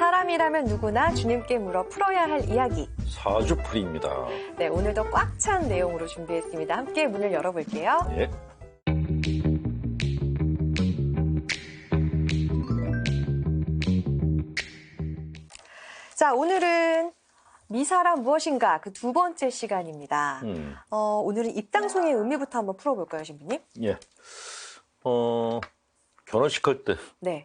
사람이라면 누구나 주님께 물어 풀어야 할 이야기. 사주풀이입니다. 네, 오늘도 꽉 찬 내용으로 준비했습니다. 함께 문을 열어볼게요. 예. 자, 오늘은 미사란 무엇인가 그 두 번째 시간입니다. 오늘은 입당송의 의미부터 한번 풀어볼까요, 신부님? 예. 결혼식 할 때 네.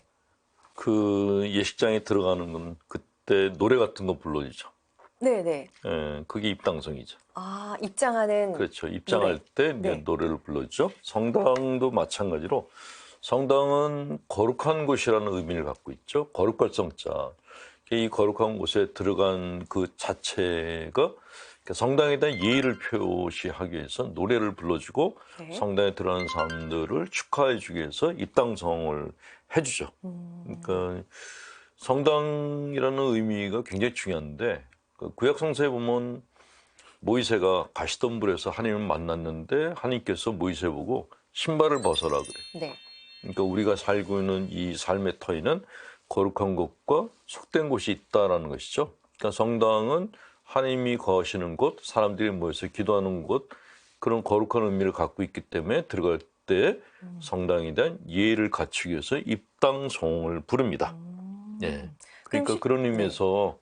그 예식장에 들어가는 건 그때 노래 같은 거 불러주죠. 네네. 예, 그게 입당성이죠. 아, 입장하는. 그렇죠. 입장할 노래. 때 네. 노래를 불러주죠. 성당도 마찬가지로 성당은 거룩한 곳이라는 의미를 갖고 있죠. 거룩할 성자. 이 거룩한 곳에 들어간 그 자체가 성당에 대한 예의를 표시하기 위해서 노래를 불러주고 네. 성당에 들어가는 사람들을 축하해주기 위해서 입당성을 해주죠. 그러니까 성당이라는 의미가 굉장히 중요한데 구약 성서에 보면 모이세가 가시덤불에서 하나님을 만났는데 하나님께서 모이세 보고 신발을 벗어라 그래. 네. 그러니까 우리가 살고 있는 이 삶의 터에는 거룩한 곳과 속된 곳이 있다라는 것이죠. 그러니까 성당은 하나님이 거하시는 곳, 사람들이 모여서 기도하는 곳, 그런 거룩한 의미를 갖고 있기 때문에 들어갈 때 성당에 대한 예의를 갖추기 위해서 입당송을 부릅니다. 예. 그러니까 그런 의미에서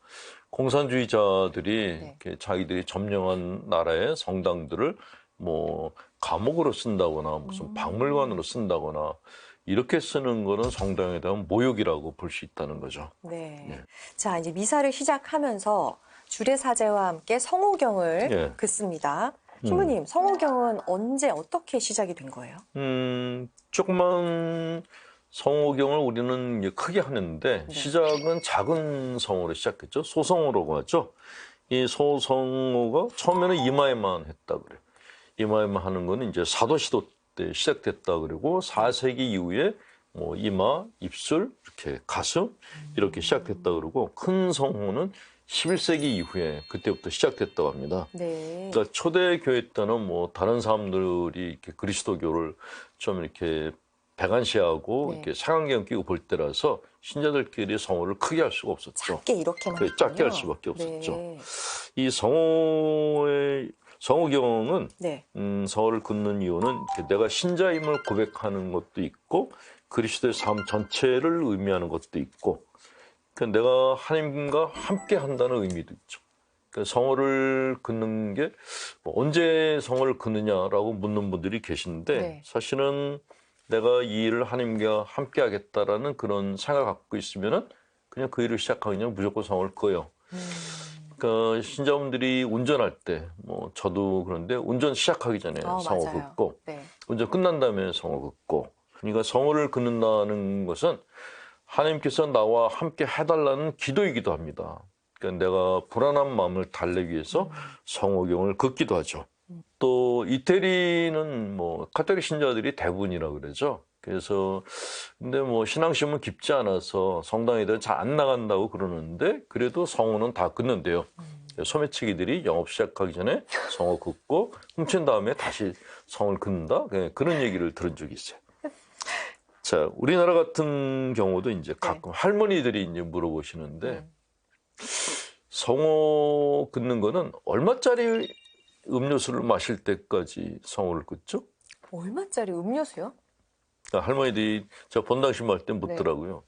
공산주의자들이 네. 이렇게 자기들이 점령한 나라의 성당들을 뭐 감옥으로 쓴다거나 무슨 박물관으로 쓴다거나 이렇게 쓰는 거는 성당에 대한 모욕이라고 볼 수 있다는 거죠. 네. 예. 자, 이제 미사를 시작하면서 주례사제와 함께 성호경을 예. 긋습니다. 신부님, 성호경은 언제 어떻게 시작이 된 거예요? 조그만 성호경을 우리는 이제 크게 하는데 네. 시작은 작은 성호로 시작했죠. 소성호라고 하죠. 이 소성호가 처음에는 이마에만 했다 그래요. 이마에만 하는 거는 이제 사도시도 때 시작됐다 그러고 4세기 이후에 뭐 이마, 입술, 이렇게 가슴 이렇게 시작됐다 그러고 큰 성호는 11세기 이후에 그때부터 시작됐다고 합니다. 네. 그러니까 초대 교회 때는 뭐 다른 사람들이 이렇게 그리스도교를 좀 이렇게 배관시하고 네. 이렇게 색안경 끼고 볼 때라서 신자들끼리 성호를 크게 할 수가 없었죠. 작게 이렇게만 그래, 작게 할 했군요. 수밖에 없었죠. 네. 이 성호경은 네. 성호를 긋는 이유는 이렇게 내가 신자임을 고백하는 것도 있고 그리스도의 삶 전체를 의미하는 것도 있고 그러니까 내가 하나님과 함께 한다는 의미도 있죠. 그러니까 성호를 긋는 게 뭐 언제 성호를 긋느냐라고 묻는 분들이 계신데 네. 사실은 내가 이 일을 하나님과 함께 하겠다라는 그런 생각을 갖고 있으면은 그냥 그 일을 시작하면 무조건 성호를 긋어요. 그러니까 신자분들이 운전할 때, 뭐 저도 그런데 운전 시작하기 전에 성호 맞아요. 긋고, 네. 운전 끝난 다음에 성호 긋고, 그러니까 성호를 긋는다는 것은 하나님께서 나와 함께 해달라는 기도이기도 합니다. 그러니까 내가 불안한 마음을 달래기 위해서 성호경을 긋기도 하죠. 또 이태리는 뭐 카톨릭 신자들이 대부분이라 그러죠. 그래서 근데 뭐 신앙심은 깊지 않아서 성당에 대해 잘 안 나간다고 그러는데 그래도 성호는 다 긋는데요. 소매치기들이 영업 시작하기 전에 성호 긋고 훔친 다음에 다시 성을 긋는다 그런 얘기를 들은 적이 있어요. 자, 우리나라 같은 경우도 이제 가끔 할머니들이 이제 물어보시는데 성호 긋는 거는 얼마짜리 음료수를 마실 때까지 성호를 긋죠? 얼마짜리 음료수요? 그러니까 할머니들이 저 본당심 할 때 묻더라고요.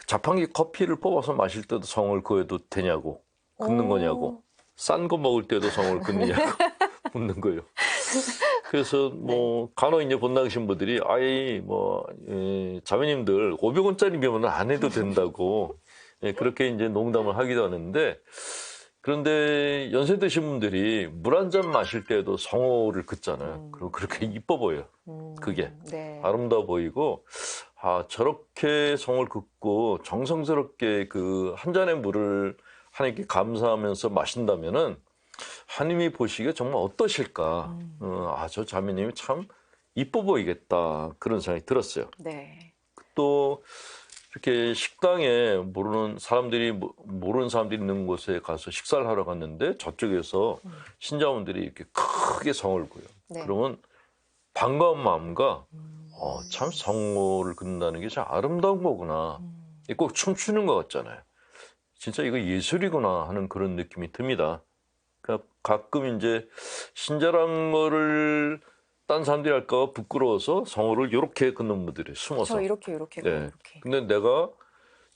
자판기 커피를 뽑아서 마실 때도 성을 그어도 되냐고, 긋는 거냐고, 싼 거 먹을 때도 성을 긋느냐고 묻는 거예요. 그래서 뭐 간혹 이제 본당심 분들이 아예 뭐 자매님들 500원짜리 면은 안 해도 된다고 그렇게 이제 농담을 하기도 하는데. 그런데 연세 드신 분들이 물 한 잔 마실 때도 성호를 긋잖아요. 그리고 그렇게 이뻐 보여요. 그게 네. 아름다워 보이고 아 저렇게 성을 긋고 정성스럽게 그 한 잔의 물을 하나님께 감사하면서 마신다면은 하나님이 보시기에 정말 어떠실까? 아 저 자매님이 참 이뻐 보이겠다 그런 생각이 들었어요. 네. 또 이렇게 식당에 모르는 사람들이 있는 곳에 가서 식사를 하러 갔는데 저쪽에서 신자분들이 이렇게 크게 성을 긋어요. 네. 그러면 반가운 마음과 참 성호를 긋는다는 게 참 아름다운 거구나. 꼭 춤추는 것 같잖아요. 진짜 이거 예술이구나 하는 그런 느낌이 듭니다. 그러니까 가끔 이제 신자란 거를 딴 사람들이 할까 부끄러워서 성호를 이렇게 긋는 분들이 숨어서. 저 이렇게 네. 이렇게. 근데 내가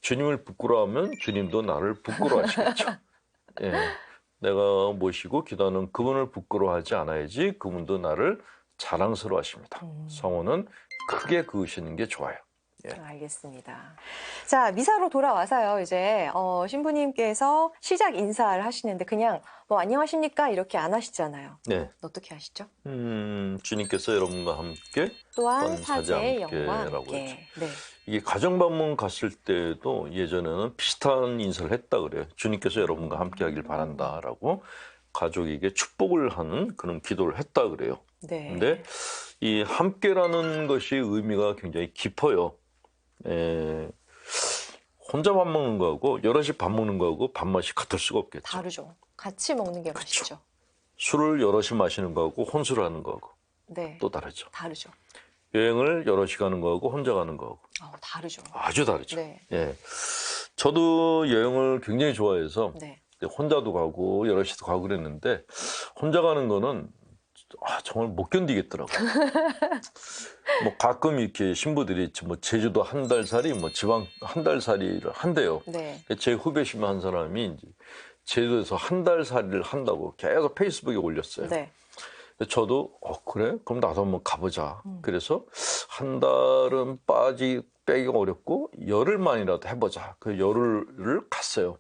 주님을 부끄러워하면 주님도 나를 부끄러워하시겠죠. 예. 내가 모시고 기도하는 그분을 부끄러워하지 않아야지 그분도 나를 자랑스러워하십니다. 성호는 크게 그으시는 게 좋아요. 예. 알겠습니다. 자, 미사로 돌아와서요. 이제 신부님께서 시작 인사를 하시는데 그냥 뭐 안녕하십니까 이렇게 안 하시잖아요. 네. 어떻게 하시죠? 주님께서 여러분과 함께 또한 사제 사제의 함께라고 영과 함께. 했죠. 네. 이게 가정방문 갔을 때도 예전에는 비슷한 인사를 했다 그래요. 주님께서 여러분과 함께하길 바란다라고 가족에게 축복을 하는 그런 기도를 했다 그래요. 네. 근데 이 함께라는 것이 의미가 굉장히 깊어요. 혼자 밥 먹는 거하고 여럿이 밥 먹는 거하고 밥맛이 같을 수가 없겠죠. 다르죠. 같이 먹는 게 맛있죠. 술을 여럿이 마시는 거하고 혼술을 하는 거하고 네. 또 다르죠. 다르죠. 여행을 여럿이 가는 거하고 혼자 가는 거하고 다르죠. 아주 다르죠. 네. 예. 저도 여행을 굉장히 좋아해서 네. 혼자도 가고 여럿이도 가고 그랬는데 혼자 가는 거는 정말 못 견디겠더라고요. 뭐 가끔 이렇게 신부들이 뭐 제주도 한 달 살이 뭐 지방 한 달 살이를 한대요. 네. 제 후배시면 한 사람이 이제 제주도에서 한 달 살이를 한다고 계속 페이스북에 올렸어요. 네. 저도 그래? 그럼 나도 한번 가보자. 그래서 한 달은 빼기가 어렵고 열흘만이라도 해보자. 그 열흘을 갔어요.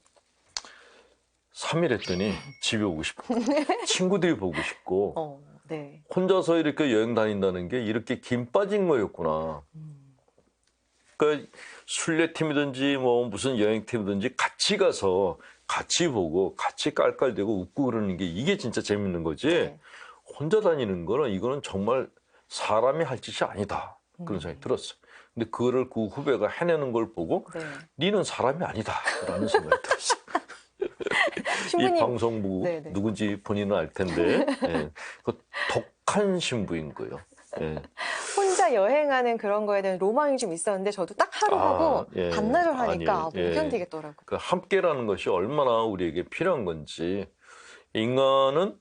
3일 했더니 집에 오고 싶고 친구들이 보고 싶고 네. 혼자서 이렇게 여행 다닌다는 게 이렇게 김 빠진 거였구나. 그러니까 순례팀이든지 뭐 무슨 여행팀이든지 같이 가서 같이 보고 같이 깔깔대고 웃고 그러는 게 이게 진짜 재밌는 거지. 네. 혼자 다니는 거는 이거는 정말 사람이 할 짓이 아니다. 그런 생각이 들었어요. 근데 그거를 그 후배가 해내는 걸 보고 니는 사람이 아니다라는 생각이 들었어요. 신부님. 이 방송부 네네. 누군지 본인은 알 텐데 그 독한 신부인 거예요. 예. 혼자 여행하는 그런 거에 대한 로망이 좀 있었는데 저도 딱 하루 하고 반나절 하니까 못 견디겠더라고요. 그 함께라는 것이 얼마나 우리에게 필요한 건지. 인간은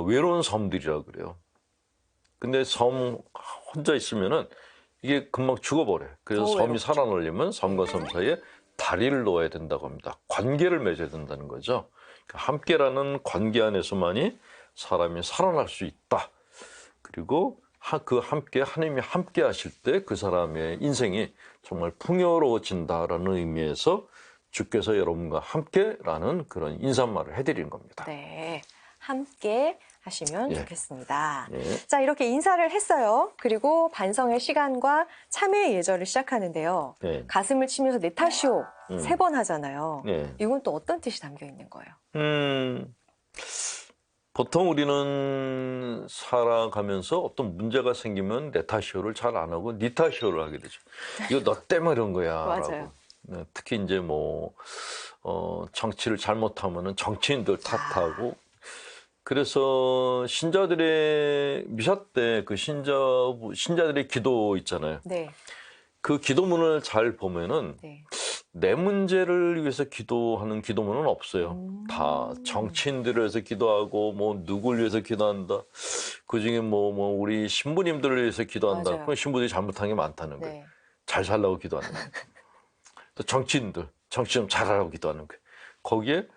외로운 섬들이라 그래요. 근데 섬 혼자 있으면은 이게 금방 죽어버려요. 그래서 섬이 외롭죠. 살아나려면 섬과 섬 사이에 다리를 놓아야 된다고 합니다. 관계를 맺어야 된다는 거죠. 함께라는 관계 안에서만이 사람이 살아날 수 있다. 그리고 그 함께 하나님이 함께 하실 때 그 사람의 인생이 정말 풍요로워진다라는 의미에서 주께서 여러분과 함께라는 그런 인사말을 해드리는 겁니다. 네, 함께 하시면 좋겠습니다. 예. 자, 이렇게 인사를 했어요. 그리고 반성의 시간과 참회의 예절을 시작하는데요. 네. 가슴을 치면서 네타시오 3번 하잖아요. 네. 이건 또 어떤 뜻이 담겨 있는 거예요? 보통 우리는 살아가면서 어떤 문제가 생기면 내 탓이오를 잘 안 하고 니 탓이오를 하게 되죠. 이거 너 때문에 그런 거야. 맞아요. 라고. 네, 특히 이제 뭐 정치를 잘못하면은 정치인들 탓하고. 그래서 신자들의 미사 때 그 신자들의 기도 있잖아요. 네. 그 기도문을 잘 보면은 네. 내 문제를 위해서 기도하는 기도문은 없어요. 다 정치인들을 위해서 기도하고 뭐 누굴 위해서 기도한다. 그중에 뭐 우리 신부님들을 위해서 기도한다. 맞아요. 그럼 신부들이 잘못한 게 많다는 거예요. 네. 잘 살라고 기도하는 거예요. 또 정치 좀 잘하라고 기도하는 거예요. 거기에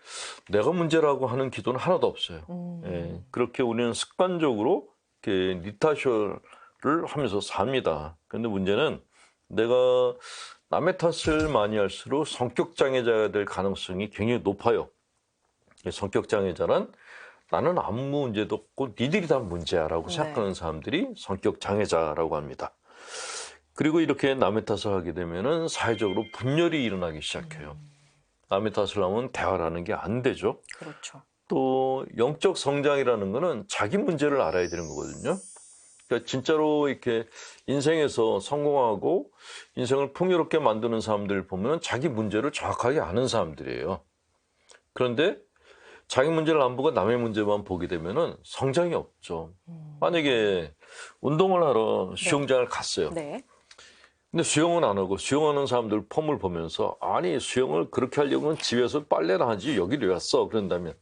내가 문제라고 하는 기도는 하나도 없어요. 예, 그렇게 우리는 습관적으로 이렇게 니타쇼를 하면서 삽니다. 그런데 문제는 내가 남의 탓을 많이 할수록 성격 장애자가 될 가능성이 굉장히 높아요. 성격 장애자란 나는 아무 문제도 없고 니들이 다 문제야라고 생각하는 사람들이 성격 장애자라고 합니다. 그리고 이렇게 남의 탓을 하게 되면은 사회적으로 분열이 일어나기 시작해요. 남의 탓을 하면 대화를 하는 게 안 되죠. 그렇죠. 또 영적 성장이라는 거는 자기 문제를 알아야 되는 거거든요. 그러니까 진짜로 이렇게 인생에서 성공하고 인생을 풍요롭게 만드는 사람들 보면 자기 문제를 정확하게 아는 사람들이에요. 그런데 자기 문제를 안 보고 남의 문제만 보게 되면은 성장이 없죠. 만약에 운동을 하러 수영장을 갔어요. 네. 근데 수영은 안 하고 수영하는 사람들 폼을 보면서 아니 수영을 그렇게 하려면 집에서 빨래를 하지 여기를 왜 왔어? 그런다면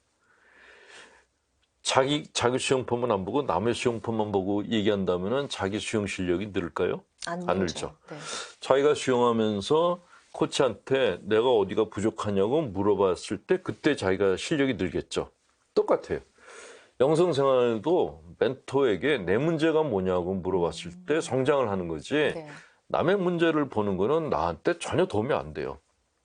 자기 수영 폼은 안 보고 남의 수영 폼만 보고 얘기한다면은 자기 수영 실력이 늘까요? 안 늘죠. 네. 자기가 수영하면서 코치한테 내가 어디가 부족하냐고 물어봤을 때 그때 자기가 실력이 늘겠죠. 똑같아요. 영성생활도 멘토에게 내 문제가 뭐냐고 물어봤을 때 성장을 하는 거지 네. 남의 문제를 보는 거는 나한테 전혀 도움이 안 돼요.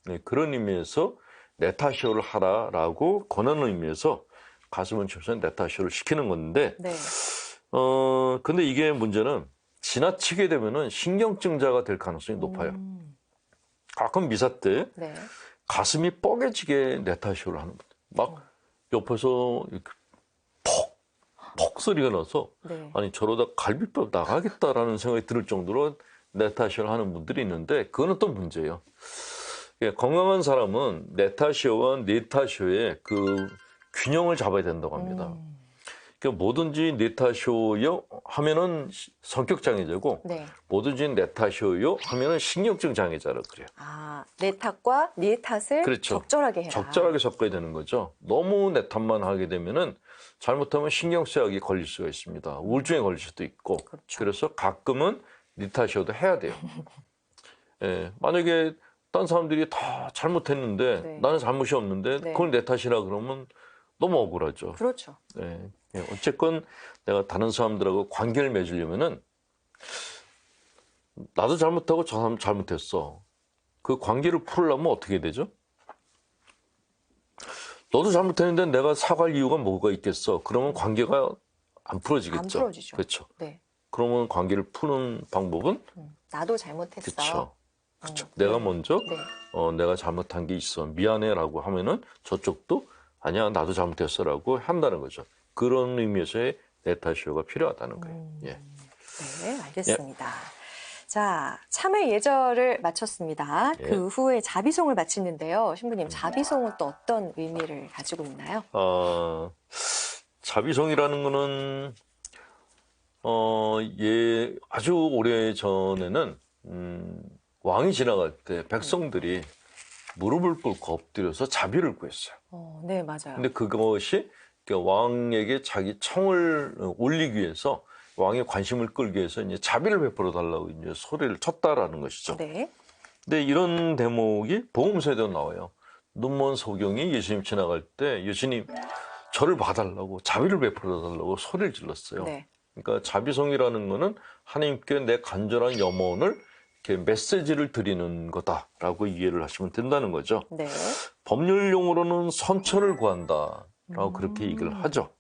네, 그런 의미에서 네타쇼를 하라라고 권하는 의미에서 가슴을 쳐서 네타쇼를 시키는 건데 네. 근데 이게 문제는 지나치게 되면은 신경증자가 될 가능성이 높아요. 가끔 미사 때 네. 가슴이 뻐개지게 네타쇼를 하는 분들 막 옆에서 이렇게 퍽 소리가 나서 네. 아니 저러다 갈비뼈 나가겠다라는 생각이 들 정도로 네타쇼를 하는 분들이 있는데 그거는 또 문제예요. 건강한 사람은 네타쇼와 네타쇼의 그 균형을 잡아야 된다고 합니다. 그러니까 뭐든지 네타쇼요 하면은 성격 장애자고 네. 뭐든지 네타쇼요 하면은 신경증 장애자라 그래요. 아, 내 탓과 네 탓을 그렇죠. 적절하게 해라. 적절하게 섞어야 되는 거죠. 너무 내 탓만 하게 되면은 잘못하면 신경쇠약이 걸릴 수가 있습니다. 우울증에 걸릴 수도 있고. 그렇죠. 그래서 가끔은 네 탓이어도 해야 돼요. 예, 만약에 딴 사람들이 다 잘못했는데 네. 나는 잘못이 없는데 네. 그걸 내 탓이라 그러면 너무 억울하죠. 그렇죠. 예, 어쨌건 내가 다른 사람들하고 관계를 맺으려면은 나도 잘못하고 저 사람 잘못했어. 그 관계를 풀려면 어떻게 되죠? 너도 잘못했는데 내가 사과할 이유가 뭐가 있겠어? 그러면 관계가 안 풀어지겠죠. 안 풀어지죠. 그렇죠. 네. 그러면 관계를 푸는 방법은 나도 잘못했어. 그렇죠. 그렇죠. 내가 먼저 네. 내가 잘못한 게 있어. 미안해라고 하면은 저쪽도 아니야 나도 잘못했어라고 한다는 거죠. 그런 의미에서의 네타쇼가 필요하다는 거예요. 예. 네, 알겠습니다. 자, 참회 예절을 마쳤습니다. 예. 그 후에 자비송을 마치는데요. 신부님, 자비송은 또 어떤 의미를 가지고 있나요? 자비송이라는 거는 아주 오래 전에는 왕이 지나갈 때 백성들이 무릎을 꿇고 엎드려서 자비를 구했어요. 네, 맞아요. 근데 그것이 왕에게 자기 청을 올리기 위해서 왕의 관심을 끌기 위해서 이제 자비를 베풀어 달라고 이제 소리를 쳤다라는 것이죠. 네. 근데 이런 대목이 복음서에도 나와요. 눈먼 소경이 예수님 지나갈 때 예수님 저를 봐달라고 자비를 베풀어 달라고 소리를 질렀어요. 네. 그러니까 자비송이라는 거는 하나님께 내 간절한 염원을 이렇게 메시지를 드리는 거다라고 이해를 하시면 된다는 거죠. 네. 법률 용어로는 선처를 구한다라고 그렇게 얘기를 하죠.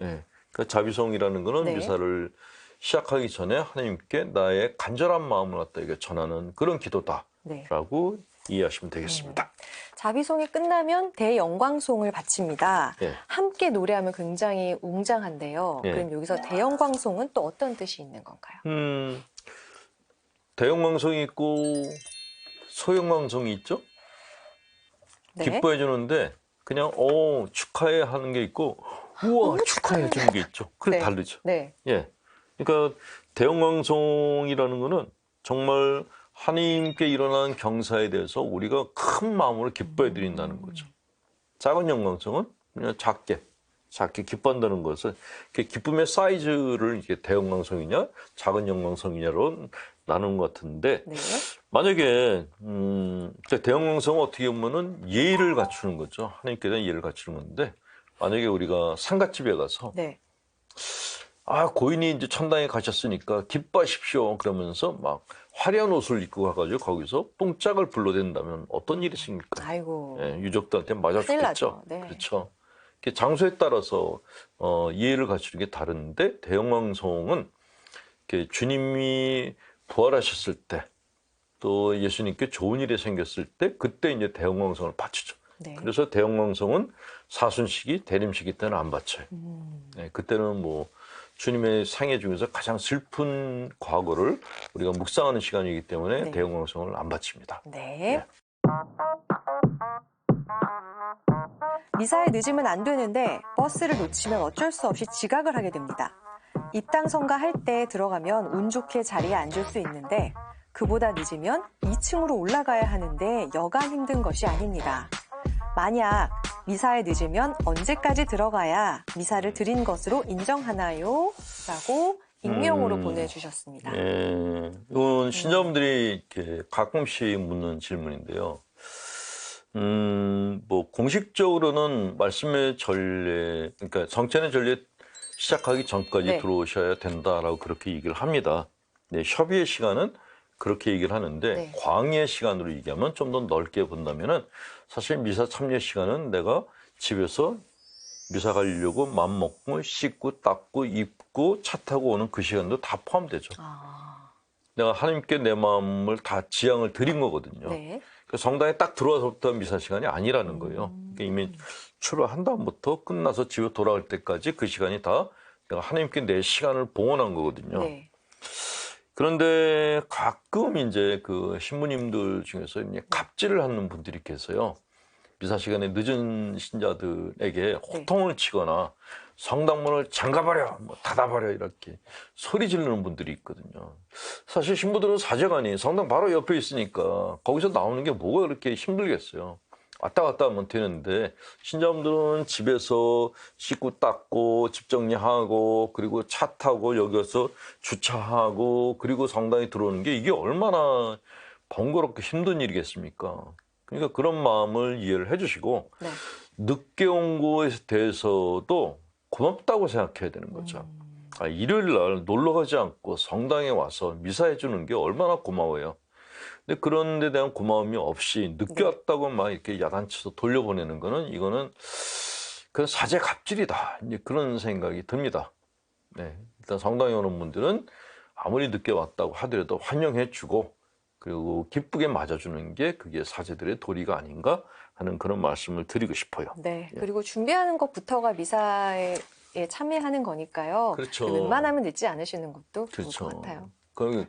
예. 그러니까 자비송이라는 거는 네. 미사를 시작하기 전에 하나님께 나의 간절한 마음을 갖다 이게 전하는 그런 기도다라고 네. 이해하시면 되겠습니다. 자비송이 끝나면 대영광송을 바칩니다. 예. 함께 노래하면 굉장히 웅장한데요. 예. 그럼 여기서 대영광송은 또 어떤 뜻이 있는 건가요? 대형광송이 있고 소형광송이 있죠. 네. 기뻐해 주는데 그냥 축하해 하는 게 있고 우와 축하해 주는 게 있죠. 그게 네. 다르죠. 네. 예. 그러니까 대형광송이라는 거는 정말 하나님께 일어난 경사에 대해서 우리가 큰 마음으로 기뻐해 드린다는 거죠. 작은 영광송은 그냥 작게 기뻐한다는 것은 기쁨의 사이즈를 이게 대형광송이냐 작은 영광송이냐로 나눈 것 같은데 네. 만약에 대형광송은 어떻게 보면은 예의를 갖추는 거죠. 하나님께 대한 예의를 갖추는 건데 만약에 우리가 상갓집에 가서 네. 고인이 이제 천당에 가셨으니까 기뻐하십시오 그러면서 막 화려한 옷을 입고 가가지고 거기서 뽕짝을 불러댄다면 어떤 일이 생길까요? 아이고. 예, 유족들한테 맞아 큰일 죽겠죠. 나죠. 네. 그렇죠. 장소에 따라서 예의를 갖추는 게 다른데 대형광송은 주님이 부활하셨을 때 또 예수님께 좋은 일이 생겼을 때 그때 이제 대형광송을 바치죠. 네. 그래서 대형광송은 사순시기, 대림시기 때는 안 바쳐요. 네, 그때는 뭐 주님의 생애 중에서 가장 슬픈 과거를 우리가 묵상하는 시간이기 때문에 네. 대형광송을 안 바칩니다. 네. 미사에 늦으면 안 되는데 버스를 놓치면 어쩔 수 없이 지각을 하게 됩니다. 입당 선가할 때 들어가면 운 좋게 자리에 앉을 수 있는데 그보다 늦으면 2층으로 올라가야 하는데 여간 힘든 것이 아닙니다. 만약 미사에 늦으면 언제까지 들어가야 미사를 드린 것으로 인정하나요? 라고 익명으로 보내주셨습니다. 예, 이건 신자분들이 이렇게 가끔씩 묻는 질문인데요. 뭐 공식적으로는 말씀의 전례, 그러니까 성찬의 전례 시작하기 전까지 네. 들어오셔야 된다라고 그렇게 얘기를 합니다. 네, 협의의 시간은 그렇게 얘기를 하는데 네. 광의의 시간으로 얘기하면 좀 더 넓게 본다면은 사실 미사 참여 시간은 내가 집에서 미사 가려고 맘 먹고 씻고 닦고 입고 차 타고 오는 그 시간도 다 포함되죠. 내가 하나님께 내 마음을 다 지향을 드린 거거든요. 네. 성당에 딱 들어와서부터 미사 시간이 아니라는 거예요. 그러니까 이미 출발한 다음부터 끝나서 집에 돌아올 때까지 그 시간이 다 내가 하나님께 내 시간을 봉헌한 거거든요. 네. 그런데 가끔 이제 그 신부님들 중에서 이제 갑질을 하는 분들이 계세요. 미사 시간에 늦은 신자들에게 호통을 치거나 성당문을 잠가버려, 뭐 닫아버려 이렇게 소리 지르는 분들이 있거든요. 사실 신부들은 사제관이 성당 바로 옆에 있으니까 거기서 나오는 게 뭐가 그렇게 힘들겠어요. 왔다 갔다 하면 되는데 신자분들은 집에서 씻고 닦고 집 정리하고 그리고 차 타고 여기서 주차하고 그리고 성당에 들어오는 게 이게 얼마나 번거롭고 힘든 일이겠습니까? 그러니까 그런 마음을 이해를 해주시고 네. 늦게 온 것에 대해서도 고맙다고 생각해야 되는 거죠. 일요일 날 놀러 가지 않고 성당에 와서 미사해 주는 게 얼마나 고마워요. 근데 그런 데 대한 고마움이 없이 늦게 왔다고 막 이렇게 야단쳐서 돌려보내는 거는 이거는 그 사제 갑질이다. 이제 그런 생각이 듭니다. 네. 일단 성당에 오는 분들은 아무리 늦게 왔다고 하더라도 환영해 주고 그리고 기쁘게 맞아주는 게 그게 사제들의 도리가 아닌가 하는 그런 말씀을 드리고 싶어요. 네. 예. 그리고 준비하는 것부터가 미사에 참여하는 거니까요. 그렇죠. 웬만하면 늦지 않으시는 것도 좋을 그렇죠. 것 같아요.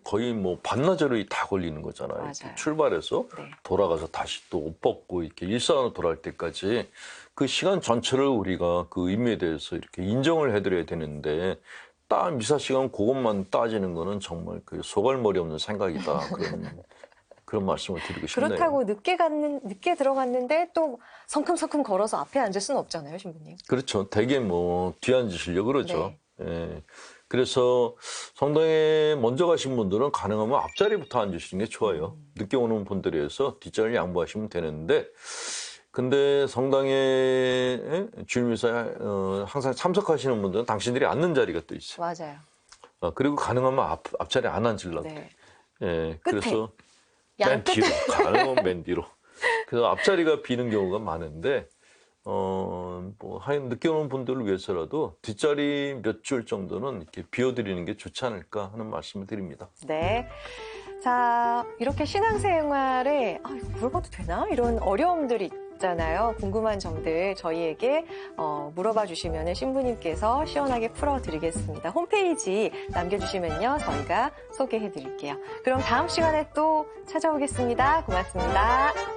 거의 뭐 반나절이 다 걸리는 거잖아요. 맞아요. 출발해서 네. 돌아가서 다시 또 옷 벗고 이렇게 일상으로 돌아올 때까지 그 시간 전체를 우리가 그 의미에 대해서 이렇게 인정을 해드려야 되는데 딱 미사 시간 그것만 따지는 거는 정말 그 소갈머리 없는 생각이다. 그런 말씀을 드리고 싶네요. 그렇다고 늦게 들어갔는데 또 성큼성큼 걸어서 앞에 앉을 수는 없잖아요, 신부님. 그렇죠. 되게 뭐 뒤앉으시려고 그러죠. 네. 예. 그래서 성당에 먼저 가신 분들은 가능하면 앞자리부터 앉으시는 게 좋아요. 늦게 오는 분들에 의해서 뒷자리를 양보하시면 되는데 근데 성당에 주일미사에 항상 참석하시는 분들은 당신들이 앉는 자리가 또 있어요. 맞아요. 그리고 가능하면 앞자리에 안 앉으려고. 네. 예, 끝에. 그래서 양 맨 뒤로, 가능하면 맨 뒤로. 그래서 앞자리가 비는 경우가 많은데 뭐 늦게 오는 분들을 위해서라도 뒷자리 몇 줄 정도는 이렇게 비워드리는 게 좋지 않을까 하는 말씀을 드립니다. 네. 자, 이렇게 신앙생활에 물어봐도 되나? 이런 어려움들이 있잖아요. 궁금한 점들 저희에게 물어봐 주시면 신부님께서 시원하게 풀어드리겠습니다. 홈페이지 남겨주시면요. 저희가 소개해 드릴게요. 그럼 다음 시간에 또 찾아오겠습니다. 고맙습니다.